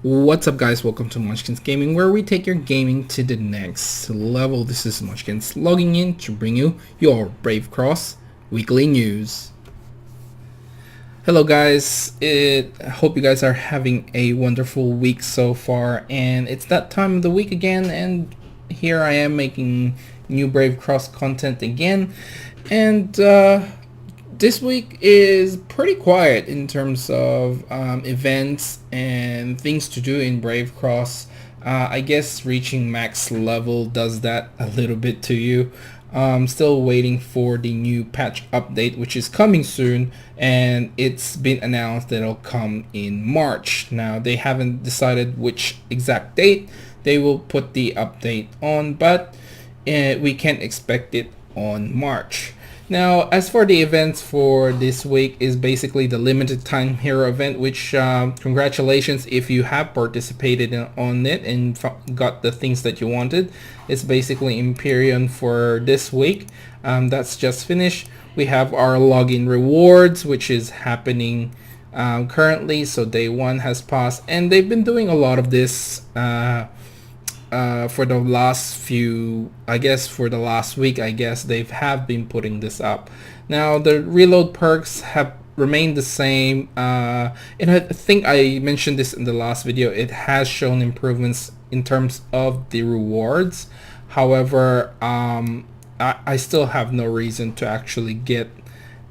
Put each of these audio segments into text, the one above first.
What's up, guys? Welcome to Munchkins Gaming, where we take your gaming to the next level. This is Munchkins logging in to bring you your Brave Cross weekly news. Hello, guys. I hope you guys are having a wonderful week so far, and it's that time of the week again, and here I am making new Brave Cross content again, and this week is pretty quiet in terms of events and things to do in Brave Cross. I guess reaching max level does that a little bit to you. Still waiting for the new patch update, which is coming soon, and it's been announced that it'll come in March. Now, they haven't decided which exact date they will put the update on, but we can expect it on March. Now, as for the events for this week is basically the limited time hero event, which congratulations if you have participated on it and got the things that you wanted. It's basically Empyrean for this week. That's just finished. We have our login rewards, which is happening currently. So day one has passed, and they've been doing a lot of this for the last few, I guess for the last week, I guess they have been putting this up. Now the reload perks have remained the same, and I think I mentioned this in the last video. It has shown improvements in terms of the rewards. However, I still have no reason to actually get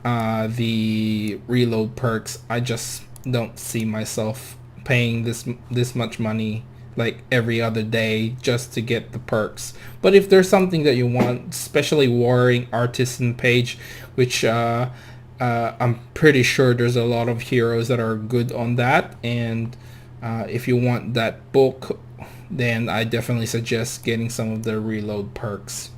the reload perks. I just don't see myself paying this much money like every other day just to get the perks. But if there's something that you want, especially Warring Artisan page, which I'm pretty sure there's a lot of heroes that are good on that, and if you want that book, then I definitely suggest getting some of the reload perks.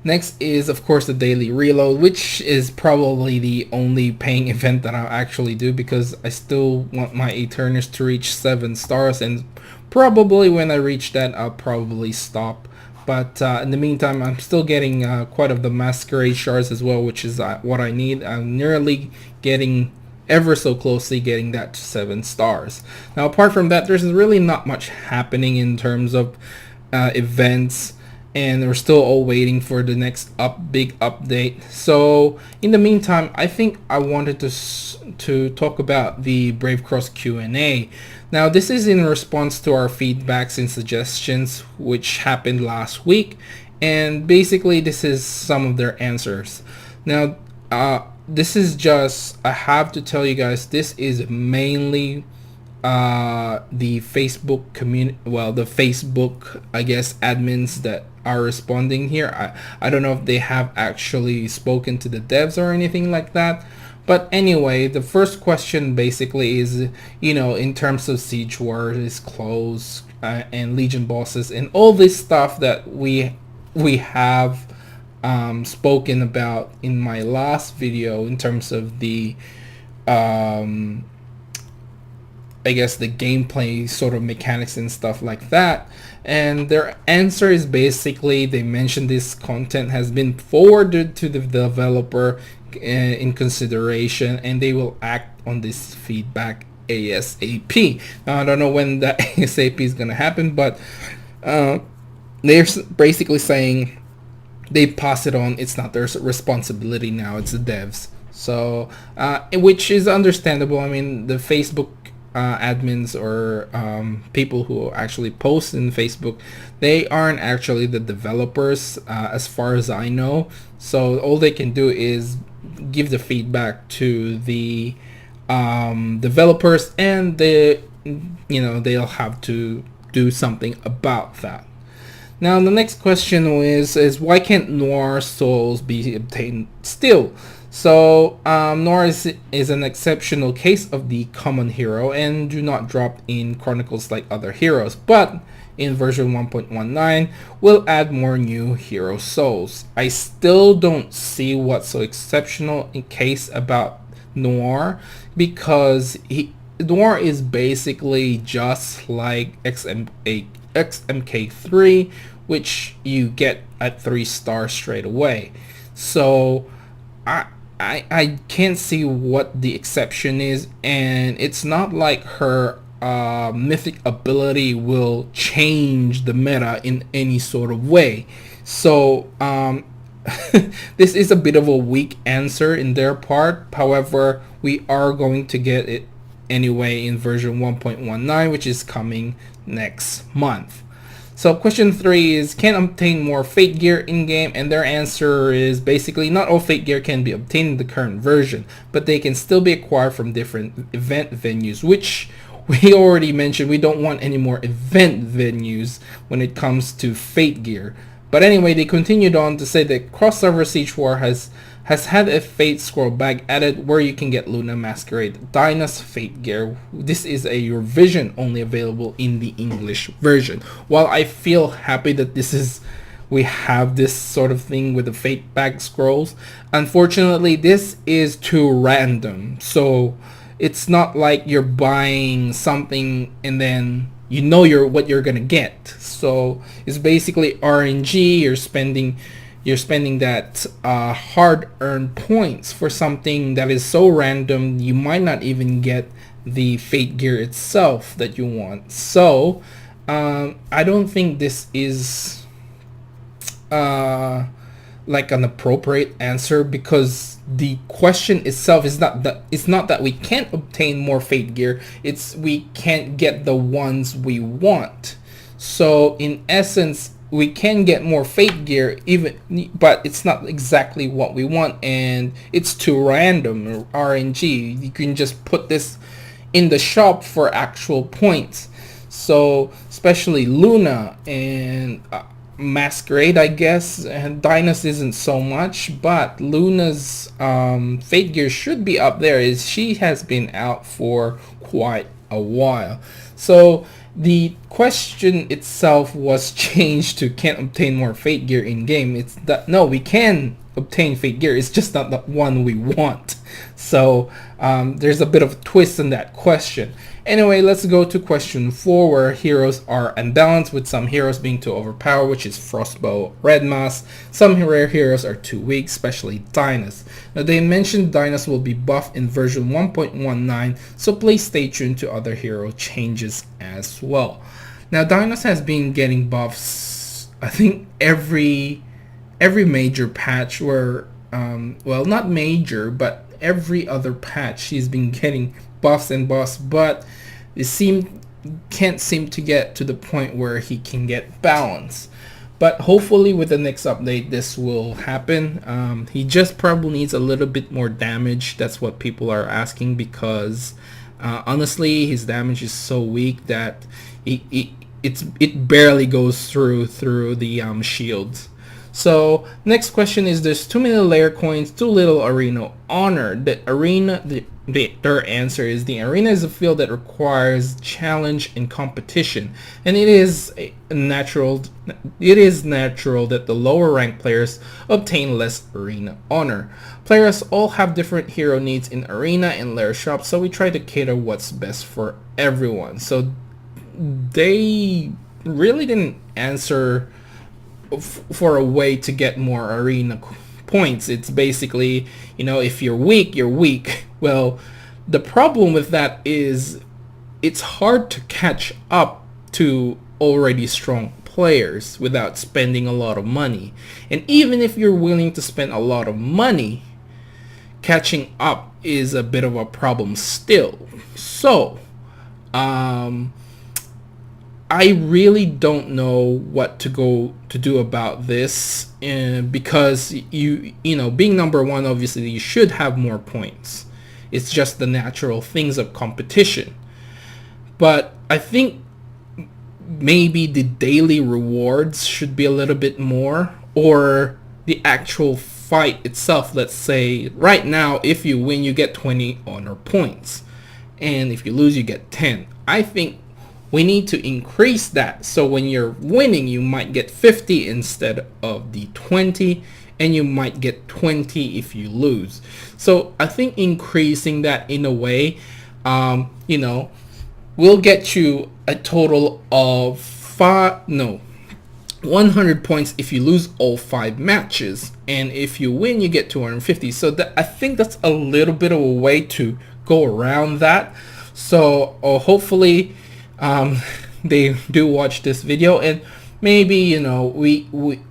Next is, of course, the daily reload, which is probably the only paying event that I'll actually do, because I still want my Eternus to reach 7 stars, and probably when I reach that, I'll probably stop. But in the meantime, I'm still getting quite of the Masquerade shards as well, which is what I need. I'm nearly getting ever so closely getting that to 7 stars. Now, apart from that, there's really not much happening in terms of events, and we're still all waiting for the next big update. So in the meantime, I think I wanted to talk about the Brave Cross Q&A. Now, this is in response to our feedbacks and suggestions, which happened last week, and basically this is some of their answers. Now, this is just, I have to tell you guys, this is mainly the Facebook community, well, the Facebook, I guess, admins that are responding here. I don't know if they have actually spoken to the devs or anything like that. But anyway, the first question basically is, you know, in terms of Siege Wars, clothes, and Legion bosses, and all this stuff that we have spoken about in my last video in terms of the I guess the gameplay sort of mechanics and stuff like that. And their answer is basically, they mentioned this content has been forwarded to the developer in consideration, and they will act on this feedback ASAP. Now, I don't know when that ASAP is gonna happen, but they're basically saying they pass it on. It's not their responsibility now, it's the devs. So which is understandable. I mean, the Facebook admins or people who actually post in Facebook, they aren't actually the developers, as far as I know. So all they can do is give the feedback to the developers, and they, you know, they'll have to do something about that. Now, the next question is why can't Noir souls be obtained still? So Noir is an exceptional case of the common hero and do not drop in Chronicles like other heroes, but in version 1.19 will add more new hero souls. I still don't see what's so exceptional in case about Noir, because Noir is basically just like XMK3, which you get at 3 stars straight away. So I can't see what the exception is, and it's not like her mythic ability will change the meta in any sort of way. So this is a bit of a weak answer in their part. However, we are going to get it anyway in version 1.19, which is coming next month. So question 3 is, can obtain more Fate gear in-game? And their answer is basically not all Fate gear can be obtained in the current version, but they can still be acquired from different event venues, which we already mentioned. We don't want any more event venues when it comes to Fate gear. But anyway, they continued on to say that cross-server Siege War has had a Fate scroll bag added where you can get Luna Masquerade Dyna's Fate gear. This is a revision only available in the English version. While I feel happy that we have this sort of thing with the Fate bag scrolls, unfortunately this is too random. So it's not like you're buying something and then you know what you're gonna get. So it's basically RNG. You're spending that hard-earned points for something that is so random you might not even get the Fate gear itself that you want. So I don't think this is like an appropriate answer, because the question itself is not that we can't obtain more Fate gear, it's we can't get the ones we want. So in essence, we can get more Fate gear, but it's not exactly what we want, and it's too random, RNG. You can just put this in the shop for actual points. So especially Luna and Masquerade, I guess, and Dynas isn't so much, but Luna's Fate gear should be up there, as she has been out for quite a while. So the question itself was changed to can't obtain more Fate gear in game. It's that no, we can obtain Fate gear, it's just not the one we want. So there's a bit of a twist in that question. Anyway, let's go to question 4, where heroes are unbalanced, with some heroes being too overpowered, which is Frostbow, Red Mask. Some rare heroes are too weak, especially Dynas. Now they mentioned Dynas will be buffed in version 1.19, so please stay tuned to other hero changes as well. Now Dynas has been getting buffs, I think every major patch, where well, not major, but every other patch she's been getting buffs and buffs, but it can't seem to get to the point where he can get balance. But hopefully with the next update this will happen. He just probably needs a little bit more damage. That's what people are asking, because honestly his damage is so weak that it barely goes through the shields. So next question is, there's too many layer coins, too little arena honor. Their answer is, the arena is a field that requires challenge and competition, and it is natural that the lower ranked players obtain less arena honor. Players all have different hero needs in arena and layer shops, so we try to cater what's best for everyone. So they really didn't answer for a way to get more arena points. It's basically, if you're weak, you're weak. Well, the problem with that is it's hard to catch up to already strong players without spending a lot of money. And even if you're willing to spend a lot of money, catching up is a bit of a problem still. So I really don't know what to do about this, because being number one, obviously you should have more points. It's just the natural things of competition. But I think maybe the daily rewards should be a little bit more, or the actual fight itself. Let's say right now, if you win you get 20 honor points, and if you lose you get 10. I think we need to increase that, so when you're winning you might get 50 instead of the 20, and you might get 20 if you lose. So I think increasing that in a way will get you a total of 100 points if you lose all 5 matches, and if you win you get 250. So I think that's a little bit of a way to go around that. So hopefully they do watch this video, and maybe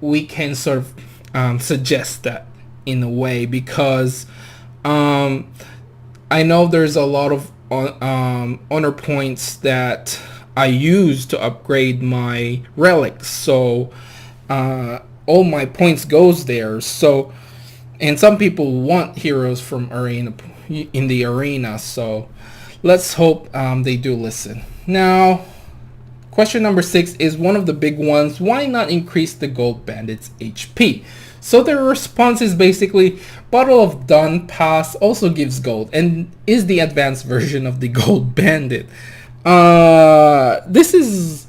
we can sort of suggest that in a way, because um, I know there's a lot of honor points that I use to upgrade my relics, so all my points goes there. So, and some people want heroes from arena in the arena, so let's hope they do listen. Now, question number 6 is one of the big ones. Why not increase the Gold Bandit's HP? So their response is basically, Bottle of Dawn Pass also gives gold and is the advanced version of the Gold Bandit. This is,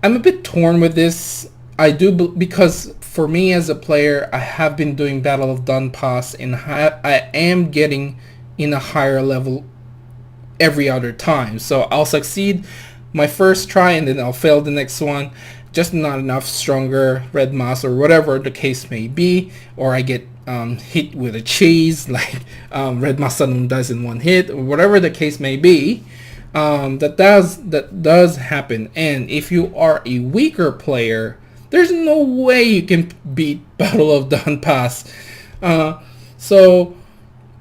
I'm a bit torn with this. I do, because for me as a player, I have been doing Battle of Dawn Pass, and I am getting in a higher level every other time. So I'll succeed my first try and then I'll fail the next one. Just not enough stronger red moss or whatever the case may be, or I get hit with a cheese like Red Masanum does in one hit, or whatever the case may be. That does happen. And if you are a weaker player, there's no way you can beat Battle of Dawn Pass. So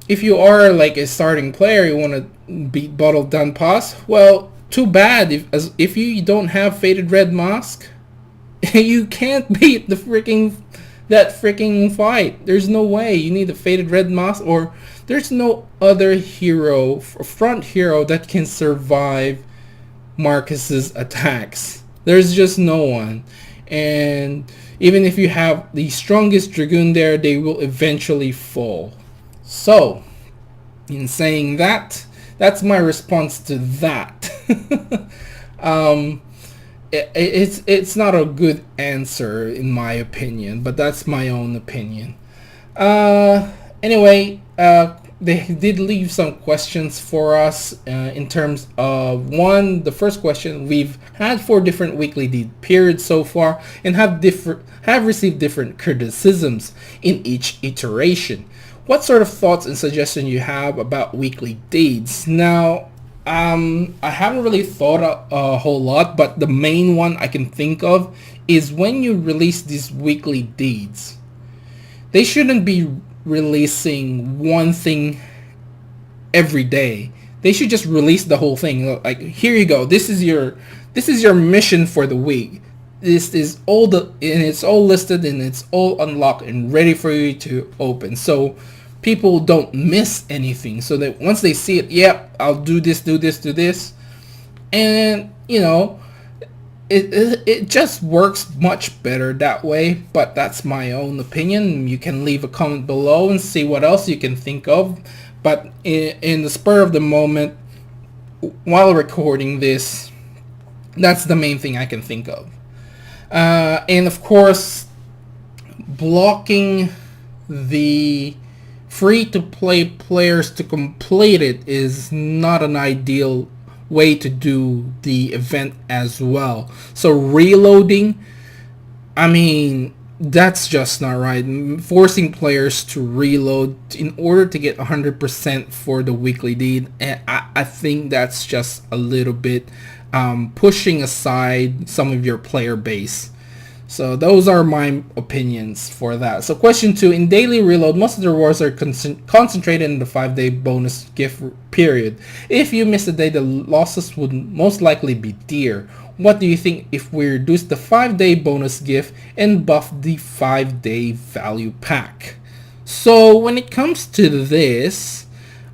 if you are like a starting player, you want to beat Battle of Dawn Pass, well, too bad. If you don't have Faded Red Mask, you can't beat that freaking fight. There's no way. You need a Faded Red Mask, or there's no other hero, front hero, that can survive Marcus's attacks. There's just no one. And even if you have the strongest Dragoon there, they will eventually fall. So, in saying that, that's my response to that. It's not a good answer in my opinion, but that's my own opinion. Anyway, they did leave some questions for us in terms of the first question. We've had 4 different weekly deed periods so far, and have received different criticisms in each iteration. What sort of thoughts and suggestions you have about weekly deeds? Now, I haven't really thought a whole lot, but the main one I can think of is when you release these weekly deeds, they shouldn't be releasing one thing every day. They should just release the whole thing. Like, here you go. This is your mission for the week. This is and it's all listed and it's all unlocked and ready for you to open. So people don't miss anything, so that once they see it, yep, I'll do this, and it just works much better that way. But that's my own opinion. You can leave a comment below and see what else you can think of. But in the spur of the moment, while recording this, that's the main thing I can think of. And of course, blocking the free-to-play players to complete it is not an ideal way to do the event as well. So reloading, I mean, that's just not right. Forcing players to reload in order to get 100% for the weekly deed, and I think that's just a little bit pushing aside some of your player base. So those are my opinions for that. So question 2, in daily reload, most of the rewards are concentrated in the 5-day bonus gift period. If you miss a day, the losses would most likely be dear. What do you think if we reduce the 5-day bonus gift and buff the 5-day value pack? So when it comes to this,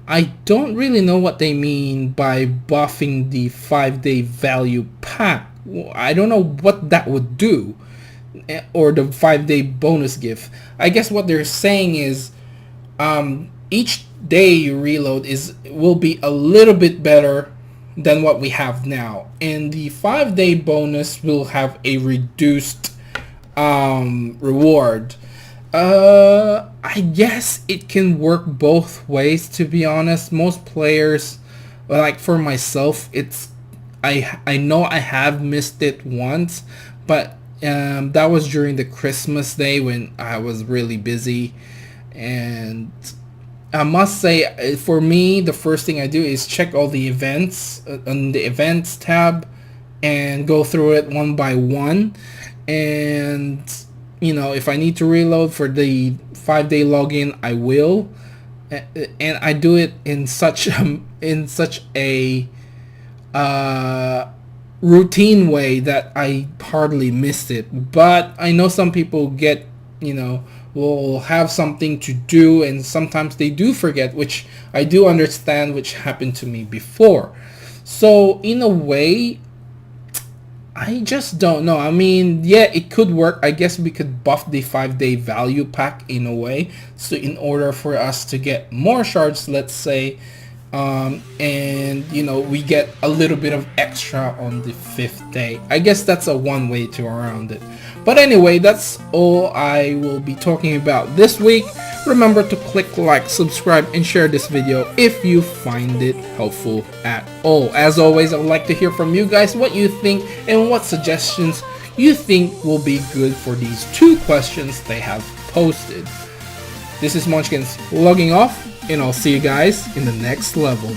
I don't really know what they mean by buffing the 5-day value pack. I don't know what that would do, or the 5-day bonus gift. I guess what they're saying is each day you reload will be a little bit better than what we have now, and the 5-day bonus will have a reduced reward. I guess it can work both ways, to be honest. Most players, like for myself, I know I have missed it once, but that was during the Christmas day when I was really busy, and I must say, for me, the first thing I do is check all the events on the events tab and go through it one by one. And, you know, if I need to reload for the 5-day login, I will. And I do it in such a routine way that I hardly missed it. But I know some people get, you know, will have something to do, and sometimes they do forget, which I do understand, which happened to me before. So in a way, I just don't know. I mean, yeah, it could work. I guess we could buff the 5-day value pack in a way. So in order for us to get more shards, let's say, and you know, we get a little bit of extra on the 5th day. I guess that's a one way to around it. But anyway, that's all I will be talking about this week. Remember to click like, subscribe, and share this video if you find it helpful at all. As always, I would like to hear from you guys what you think and what suggestions you think will be good for these 2 questions they have posted. This is Munchkins logging off, and I'll see you guys in the next level.